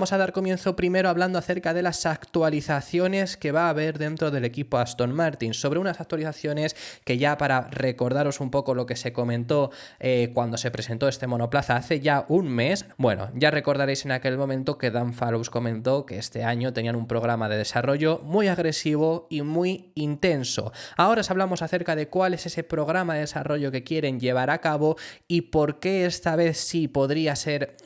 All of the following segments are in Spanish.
vamos a dar comienzo primero hablando acerca de las actualizaciones que va a haber dentro del equipo Aston Martin, sobre unas actualizaciones que ya para recordaros un poco lo que se comentó cuando se presentó este monoplaza hace ya un mes, bueno, ya recordaréis en aquel momento que Dan Fallows comentó que este año tenían un programa de desarrollo muy agresivo y muy intenso. Ahora os hablamos acerca de cuál es ese programa de desarrollo que quieren llevar a cabo y por qué esta vez sí podría ser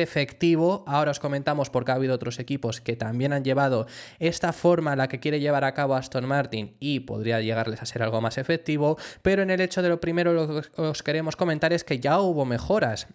efectivo. Ahora os comentamos porque ha habido otros equipos que también han llevado esta forma a la que quiere llevar a cabo Aston Martin y podría llegarles a ser algo más efectivo, pero en el hecho de lo primero lo que os queremos comentar es que ya hubo mejoras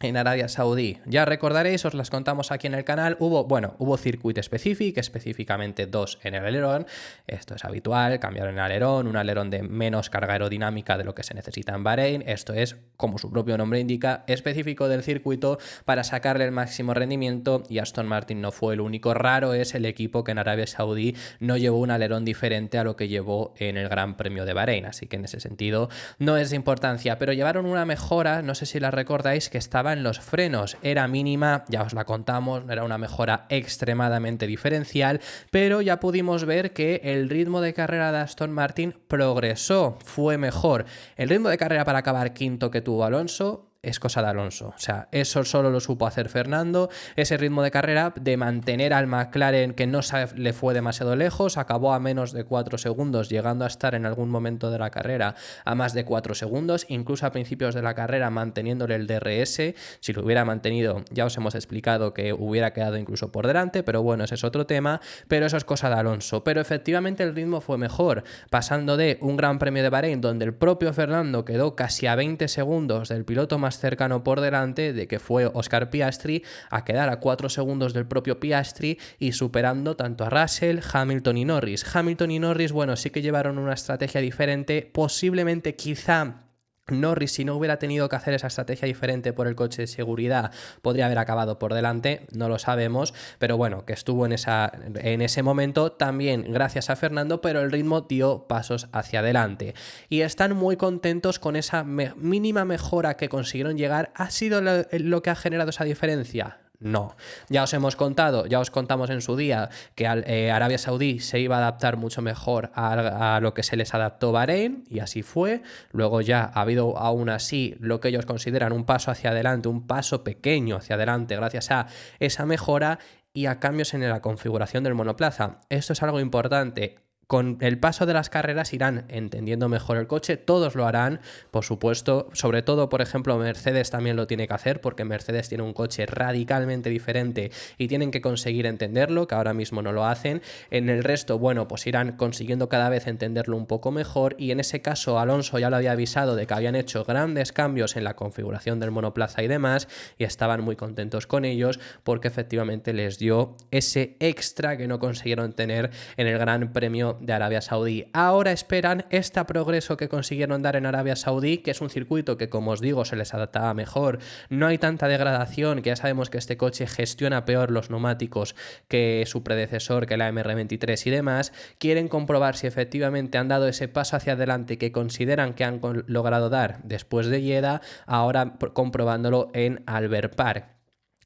en Arabia Saudí. Ya recordaréis, os las contamos aquí en el canal, hubo Circuit Specific, específicamente 2 en el alerón. Esto es habitual, cambiaron el alerón, un alerón de menos carga aerodinámica de lo que se necesita en Bahrein. Esto es, como su propio nombre indica, específico del circuito para sacarle el máximo rendimiento, y Aston Martin no fue el único. Raro es el equipo que en Arabia Saudí no llevó un alerón diferente a lo que llevó en el Gran Premio de Bahrein, así que en ese sentido no es de importancia, pero llevaron una mejora, no sé si la recordáis, que estaba en los frenos. Era mínima, ya os la contamos, no era una mejora extremadamente diferencial, pero ya pudimos ver que el ritmo de carrera de Aston Martin progresó, fue mejor. El ritmo de carrera para acabar quinto que tuvo Alonso es cosa de Alonso, o sea, eso solo lo supo hacer Fernando. Ese ritmo de carrera de mantener al McLaren, que no se le fue demasiado lejos, acabó a menos de 4 segundos, llegando a estar en algún momento de la carrera a más de 4 segundos, incluso a principios de la carrera manteniéndole el DRS. Si lo hubiera mantenido, ya os hemos explicado que hubiera quedado incluso por delante, pero bueno, ese es otro tema, pero eso es cosa de Alonso. Pero efectivamente el ritmo fue mejor, pasando de un Gran Premio de Bahrein donde el propio Fernando quedó casi a 20 segundos del piloto más cercano por delante, de que fue Oscar Piastri, a quedar a 4 segundos del propio Piastri y superando tanto a Russell, Hamilton y Norris. Hamilton y Norris, bueno, sí que llevaron una estrategia diferente, posiblemente quizá Norris, si no hubiera tenido que hacer esa estrategia diferente por el coche de seguridad, podría haber acabado por delante, no lo sabemos, pero bueno, que estuvo en ese momento también gracias a Fernando, pero el ritmo dio pasos hacia adelante y están muy contentos con esa mínima mejora que consiguieron llegar. ¿Ha sido lo que ha generado esa diferencia? No, ya os contamos en su día que Arabia Saudí se iba a adaptar mucho mejor a lo que se les adaptó Bahrein, y así fue. Luego ya ha habido aún así lo que ellos consideran un paso hacia adelante, un paso pequeño hacia adelante gracias a esa mejora y a cambios en la configuración del monoplaza. Esto es algo importante. Con el paso de las carreras irán entendiendo mejor el coche, todos lo harán, por supuesto, sobre todo, por ejemplo, Mercedes también lo tiene que hacer, porque Mercedes tiene un coche radicalmente diferente y tienen que conseguir entenderlo, que ahora mismo no lo hacen. En el resto, bueno, pues irán consiguiendo cada vez entenderlo un poco mejor, y en ese caso Alonso ya lo había avisado de que habían hecho grandes cambios en la configuración del monoplaza y demás, y estaban muy contentos con ellos, porque efectivamente les dio ese extra que no consiguieron tener en el Gran Premio de Arabia Saudí. Ahora esperan este progreso que consiguieron dar en Arabia Saudí, que es un circuito que, como os digo, se les adaptaba mejor, no hay tanta degradación, que ya sabemos que este coche gestiona peor los neumáticos que su predecesor, que la MR23 y demás. Quieren comprobar si efectivamente han dado ese paso hacia adelante que consideran que han logrado dar después de Jeddah, ahora comprobándolo en Albert Park.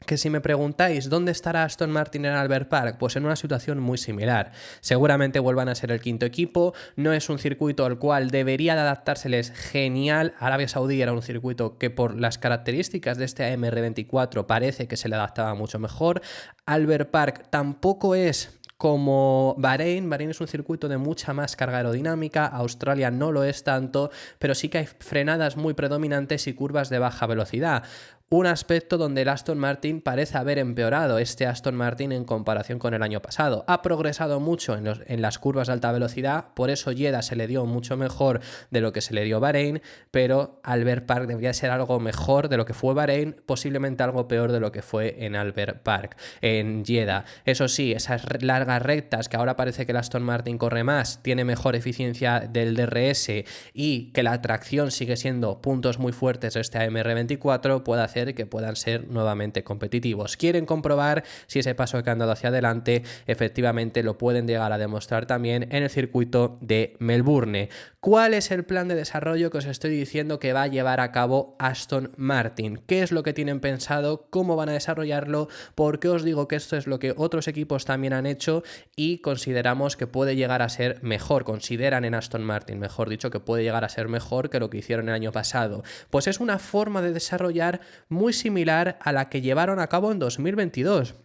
Que si me preguntáis dónde estará Aston Martin en Albert Park, pues en una situación muy similar. Seguramente vuelvan a ser el quinto equipo, no es un circuito al cual debería de adaptárseles genial. Arabia Saudí era un circuito que por las características de este AMR24 parece que se le adaptaba mucho mejor. Albert Park tampoco es como Bahrein. Bahrein es un circuito de mucha más carga aerodinámica, Australia no lo es tanto, pero sí que hay frenadas muy predominantes y curvas de baja velocidad. Un aspecto donde el Aston Martin parece haber empeorado, este Aston Martin, en comparación con el año pasado. Ha progresado mucho en las curvas de alta velocidad, por eso Jeddah se le dio mucho mejor de lo que se le dio Bahrein, pero Albert Park debería ser algo mejor de lo que fue Bahrein, posiblemente algo peor de lo que fue en Albert Park, en Jeddah. Eso sí, esas largas rectas que ahora parece que el Aston Martin corre más, tiene mejor eficiencia del DRS y que la tracción sigue siendo puntos muy fuertes de este AMR24, puede hacer hacer que puedan ser nuevamente competitivos. Quieren comprobar si ese paso que han dado hacia adelante efectivamente lo pueden llegar a demostrar también en el circuito de Melbourne. ¿Cuál es el plan de desarrollo que os estoy diciendo que va a llevar a cabo Aston Martin? ¿Qué es lo que tienen pensado? ¿Cómo van a desarrollarlo? ¿Por qué os digo que esto es lo que otros equipos también han hecho y consideramos que puede llegar a ser mejor? Consideran en Aston Martin, mejor dicho, que puede llegar a ser mejor que lo que hicieron el año pasado. Pues es una forma de desarrollar muy similar a la que llevaron a cabo en 2022.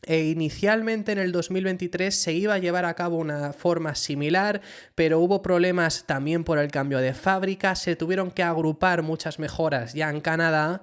Inicialmente en el 2023 se iba a llevar a cabo una forma similar, pero hubo problemas también por el cambio de fábrica, se tuvieron que agrupar muchas mejoras ya en Canadá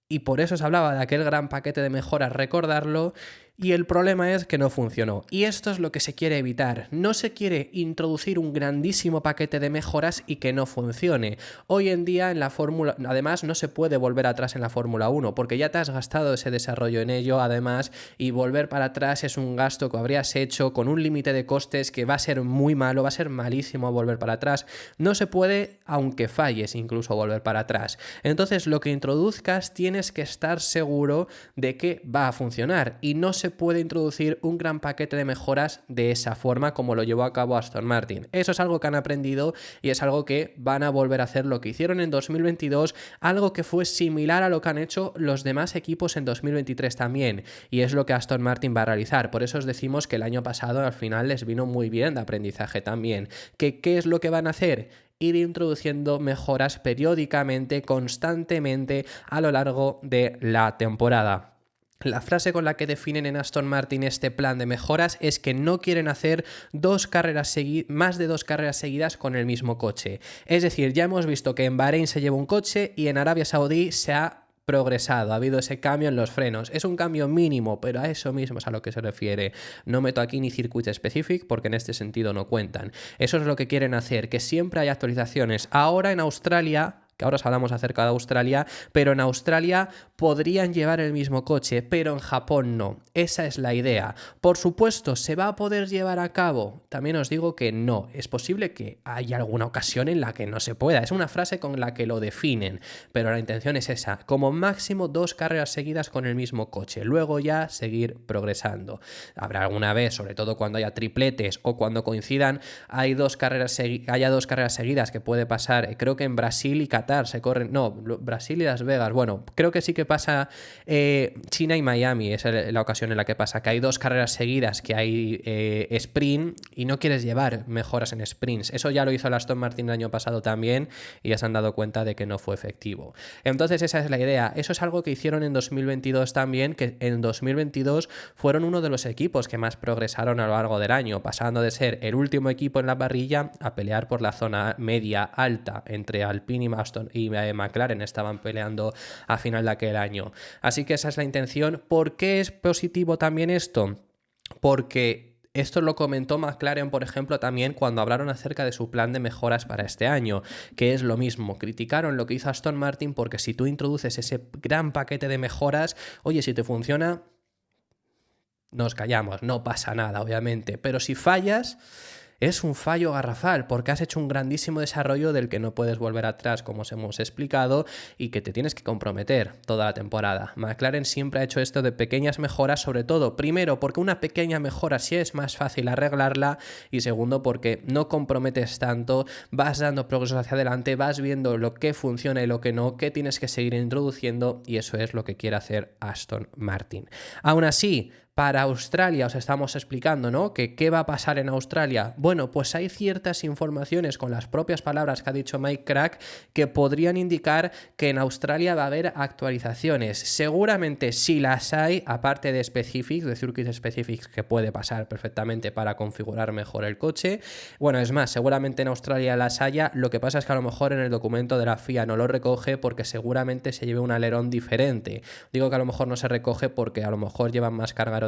y por eso se hablaba de aquel gran paquete de mejoras, recordarlo, y el problema es que no funcionó. Y esto es lo que se quiere evitar. No se quiere introducir un grandísimo paquete de mejoras y que no funcione. Hoy en día en la Fórmula, además no se puede volver atrás en la Fórmula 1 porque ya te has gastado ese desarrollo en ello, además, y volver para atrás es un gasto que habrías hecho con un límite de costes que va a ser muy malo, va a ser malísimo volver para atrás. No se puede, aunque falles, incluso volver para atrás. Entonces, lo que introduzcas tienes que estar seguro de que va a funcionar y no se puede introducir un gran paquete de mejoras de esa forma como lo llevó a cabo Aston Martin. Eso es algo que han aprendido y es algo que van a volver a hacer lo que hicieron en 2022, algo que fue similar a lo que han hecho los demás equipos en 2023 también, y es lo que Aston Martin va a realizar. Por eso os decimos que el año pasado al final les vino muy bien de aprendizaje también. ¿Qué es lo que van a hacer? Ir introduciendo mejoras periódicamente, constantemente a lo largo de la temporada. La frase con la que definen en Aston Martin este plan de mejoras es que no quieren hacer más de dos carreras seguidas con el mismo coche. Es decir, ya hemos visto que en Bahrein se lleva un coche y en Arabia Saudí se ha progresado, ha habido ese cambio en los frenos. Es un cambio mínimo, pero a eso mismo es a lo que se refiere. No meto aquí ni circuit specific porque en este sentido no cuentan. Eso es lo que quieren hacer, que siempre hay actualizaciones. Ahora en Australia, que ahora os hablamos acerca de Australia, pero en Australia podrían llevar el mismo coche, pero en Japón no. Esa es la idea. Por supuesto, ¿se va a poder llevar a cabo? También os digo que no. Es posible que haya alguna ocasión en la que no se pueda. Es una frase con la que lo definen, pero la intención es esa. Como máximo 2 carreras seguidas con el mismo coche. Luego ya seguir progresando. Habrá alguna vez, sobre todo cuando haya tripletes o cuando coincidan, haya 2 carreras seguidas que puede pasar. Creo que en Brasil y Qatar se corren, no, Brasil y Las Vegas, bueno, creo que sí que pasa China y Miami, es la ocasión en la que pasa, que hay 2 carreras seguidas, que hay sprint y no quieres llevar mejoras en sprints. Eso ya lo hizo el Aston Martin el año pasado también y ya se han dado cuenta de que no fue efectivo. Entonces esa es la idea. Eso es algo que hicieron en 2022 también, que en 2022 fueron uno de los equipos que más progresaron a lo largo del año, pasando de ser el último equipo en la parrilla a pelear por la zona media alta entre Alpine y Aston y McLaren estaban peleando a final de aquel año. Así que esa es la intención. ¿Por qué es positivo también esto? Porque esto lo comentó McLaren, por ejemplo, también cuando hablaron acerca de su plan de mejoras para este año, que es lo mismo. Criticaron lo que hizo Aston Martin porque si tú introduces ese gran paquete de mejoras, oye, si te funciona, nos callamos, no pasa nada, obviamente. Pero si fallas, es un fallo garrafal porque has hecho un grandísimo desarrollo del que no puedes volver atrás, como os hemos explicado, y que te tienes que comprometer toda la temporada. McLaren siempre ha hecho esto de pequeñas mejoras, sobre todo, primero, porque una pequeña mejora sí es más fácil arreglarla, y segundo, porque no comprometes tanto, vas dando progresos hacia adelante, vas viendo lo que funciona y lo que no, que tienes que seguir introduciendo, y eso es lo que quiere hacer Aston Martin. Aún así, para Australia os estamos explicando, ¿no? Que qué va a pasar en Australia. Bueno, pues hay ciertas informaciones con las propias palabras que ha dicho Mike Krack que podrían indicar que en Australia va a haber actualizaciones. Seguramente si las hay, aparte de specifics, de circuit specifics, que puede pasar perfectamente para configurar mejor el coche. Bueno, es más, seguramente en Australia las haya. Lo que pasa es que a lo mejor en el documento de la FIA no lo recoge porque seguramente se lleve un alerón diferente. Digo que a lo mejor no se recoge porque a lo mejor llevan más carga aerodinámica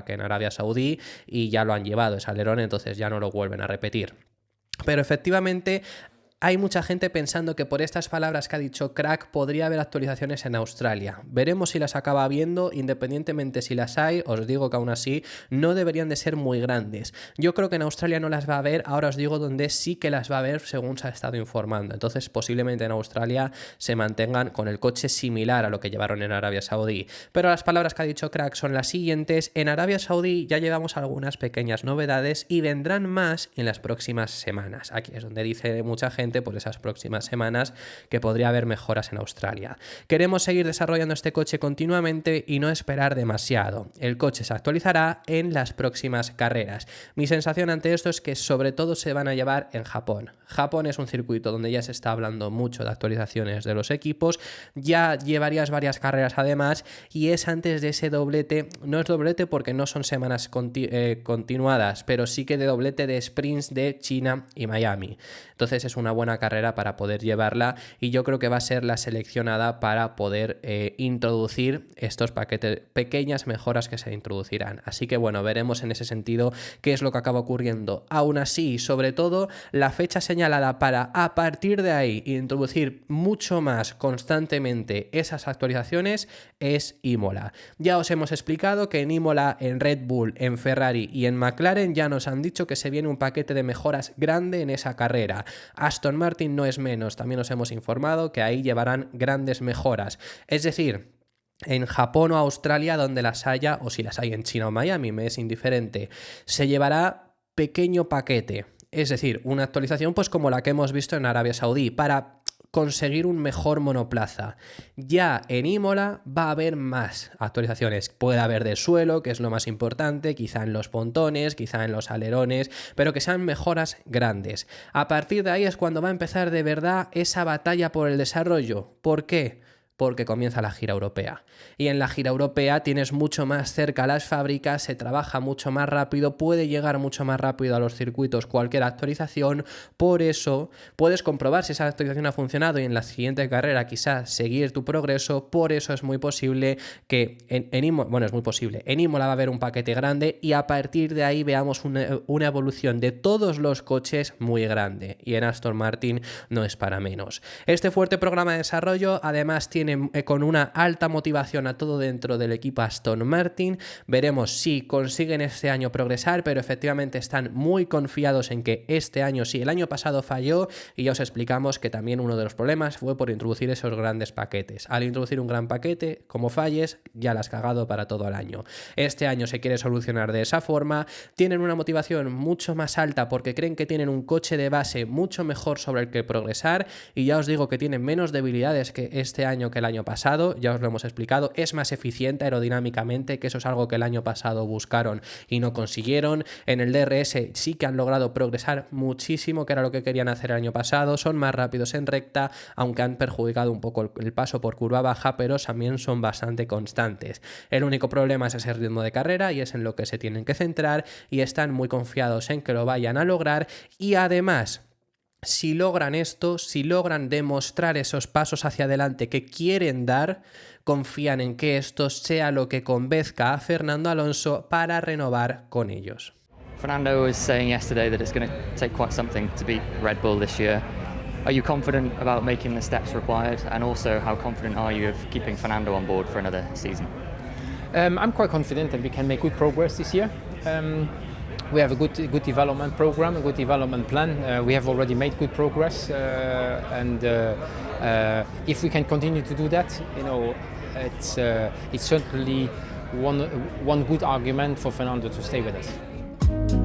que en Arabia Saudí y ya lo han llevado ese alerón, entonces ya no lo vuelven a repetir. Pero efectivamente Hay mucha gente pensando que por estas palabras que ha dicho Crack podría haber actualizaciones en Australia. Veremos si las acaba habiendo, independientemente si las hay, os digo que aún así no deberían de ser muy grandes. Yo creo que en Australia no las va a haber, ahora os digo dónde sí que las va a haber según se ha estado informando. Entonces posiblemente en Australia se mantengan con el coche similar a lo que llevaron en Arabia Saudí. Pero las palabras que ha dicho Crack son las siguientes: en Arabia Saudí ya llevamos algunas pequeñas novedades y vendrán más en las próximas semanas. Aquí es donde dice mucha gente por esas próximas semanas que podría haber mejoras en Australia. Queremos seguir desarrollando este coche continuamente y no esperar demasiado. El coche se actualizará en las próximas carreras. Mi sensación ante esto es que sobre todo se van a llevar en Japón. Japón es un circuito donde ya se está hablando mucho de actualizaciones de los equipos, ya llevarías varias carreras además y es antes de ese doblete, no es doblete porque no son semanas continuadas, pero sí que de doblete de sprints de China y Miami. Entonces es una buena carrera para poder llevarla y yo creo que va a ser la seleccionada para poder introducir estos paquetes, pequeñas mejoras que se introducirán. Así que bueno, veremos en ese sentido qué es lo que acaba ocurriendo. Aún así, sobre todo, la fecha señalada para a partir de ahí introducir mucho más constantemente esas actualizaciones es Imola. Ya os hemos explicado que en Imola, en Red Bull, en Ferrari y en McLaren ya nos han dicho que se viene un paquete de mejoras grande en esa carrera. Aston Martin no es menos, también os hemos informado que ahí llevarán grandes mejoras. Es decir, en Japón o Australia, donde las haya, o si las hay en China o Miami, me es indiferente, se llevará pequeño paquete. Es decir, una actualización pues como la que hemos visto en Arabia Saudí para conseguir un mejor monoplaza. Ya en Imola va a haber más actualizaciones. Puede haber de suelo, que es lo más importante, quizá en los pontones, quizá en los alerones, pero que sean mejoras grandes. A partir de ahí es cuando va a empezar de verdad esa batalla por el desarrollo. ¿Por qué? Porque comienza la gira europea. Y en la gira europea tienes mucho más cerca las fábricas, se trabaja mucho más rápido, puede llegar mucho más rápido a los circuitos cualquier actualización. Por eso puedes comprobar si esa actualización ha funcionado y en la siguiente carrera quizás seguir tu progreso. Por eso es muy posible que en Imola va a haber un paquete grande y a partir de ahí veamos una evolución de todos los coches muy grande. Y en Aston Martin no es para menos. Este fuerte programa de desarrollo además tiene con una alta motivación a todo dentro del equipo Aston Martin. Veremos si consiguen este año progresar, pero efectivamente están muy confiados en que este año, si el año pasado falló, y ya os explicamos que también uno de los problemas fue por introducir esos grandes paquetes. Al introducir un gran paquete, como falles, ya la has cagado para todo el año. Este año se quiere solucionar de esa forma, tienen una motivación mucho más alta porque creen que tienen un coche de base mucho mejor sobre el que progresar y ya os digo que tienen menos debilidades que este año que el año pasado, ya os lo hemos explicado, es más eficiente aerodinámicamente, que eso es algo que el año pasado buscaron y no consiguieron. En el DRS sí que han logrado progresar muchísimo, que era lo que querían hacer el año pasado, son más rápidos en recta, aunque han perjudicado un poco el paso por curva baja, pero también son bastante constantes. El único problema es ese ritmo de carrera y es en lo que se tienen que centrar y están muy confiados en que lo vayan a lograr y además, si logran esto, si logran demostrar esos pasos hacia adelante que quieren dar, confían en que esto sea lo que convenzca a Fernando Alonso para renovar con ellos. Fernando was saying yesterday that it's going to take quite something to beat Red Bull this year. Are you confident about making the steps required? And also, how confident are you of keeping Fernando on board for another season? I'm quite confident that we can make good progress this year. We have a good development program, a good development plan. We have already made good progress, and if we can continue to do that, it's certainly one good argument for Fernando to stay with us.